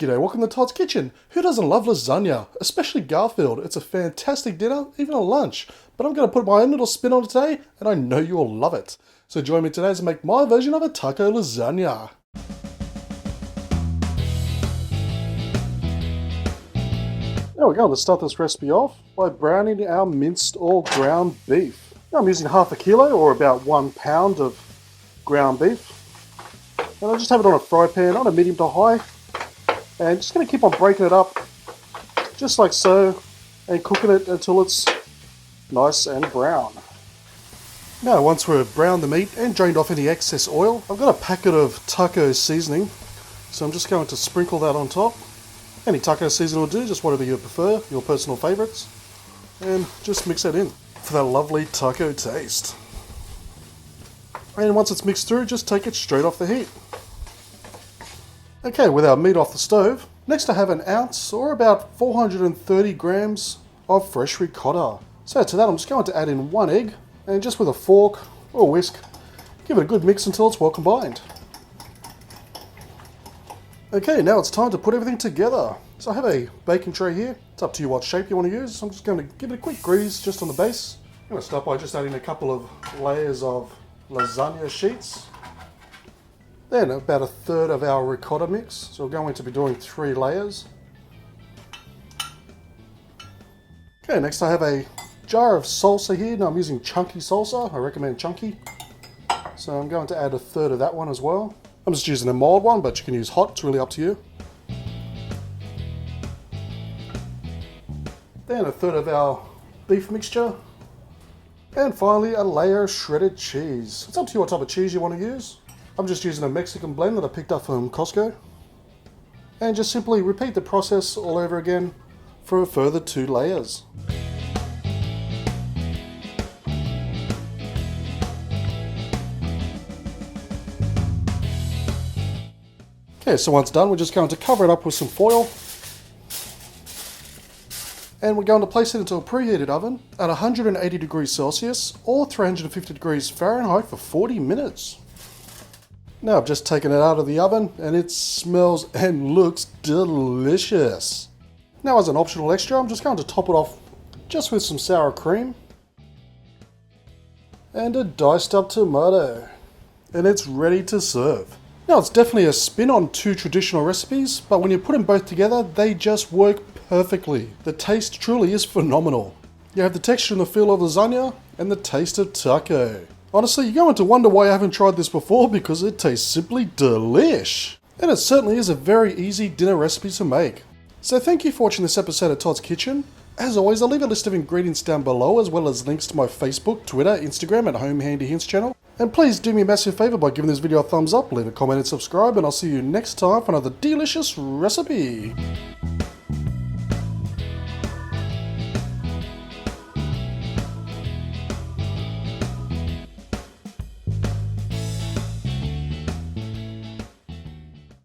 G'day, welcome to Todd's Kitchen. Who doesn't love lasagna? Especially Garfield. It's a fantastic dinner, even a lunch. But I'm going to put my own little spin on it today, and I know you'll love it. So join me today as I make my version of a taco lasagna. Now we're going to start this recipe off by browning our minced or ground beef. Now I'm using half a kilo or about 1 pound of ground beef. And I just have it on a fry pan on a medium to high. And just going to keep on breaking it up just like so and cooking it until it's nice and brown. Now once we've browned the meat and drained off any excess oil, I've got a packet of taco seasoning. So I'm just going to sprinkle that on top. Any taco seasoning will do, just whatever you prefer, your personal favourites. And just mix that in for that lovely taco taste. And once it's mixed through, just take it straight off the heat. Okay, with our meat off the stove, next I have an ounce or about 430 grams of fresh ricotta. So to that I'm just going to add in 1 egg and just with a fork or whisk, give it a good mix until it's well combined. Okay, now it's time to put everything together. So I have a baking tray here. It's up to you what shape you want to use. So I'm just going to give it a quick grease just on the base. I'm going to start by just adding a couple of layers of lasagna sheets. Then about 1/3 of our ricotta mix. So we're going to be doing 3 layers. Okay, next I have a jar of salsa here. Now I'm using chunky salsa. I recommend chunky. So I'm going to add 1/3 of that one as well. I'm just using a mild one, but you can use hot. It's really up to you. Then 1/3 of our beef mixture. And finally a layer of shredded cheese. It's up to you what type of cheese you want to use. I'm just using a Mexican blend that I picked up from Costco. And just simply repeat the process all over again for a further 2 layers. Okay, so once done, we're just going to cover it up with some foil. And we're going to place it into a preheated oven at 180 degrees Celsius or 350 degrees Fahrenheit for 40 minutes. Now I've just taken it out of the oven and it smells and looks delicious. Now as an optional extra, I'm just going to top it off just with some sour cream and a diced up tomato. And it's ready to serve. Now it's definitely a spin on 2 traditional recipes, but when you put them both together, they just work perfectly. The taste truly is phenomenal. You have the texture and the feel of lasagna and the taste of taco. Honestly, you're going to wonder why I haven't tried this before because it tastes simply delish. And it certainly is a very easy dinner recipe to make. So thank you for watching this episode of Todd's Kitchen. As always, I'll leave a list of ingredients down below as well as links to my Facebook, Twitter, Instagram and Home Handy Hints channel. And please do me a massive favour by giving this video a thumbs up, leave a comment and subscribe, and I'll see you next time for another delicious recipe.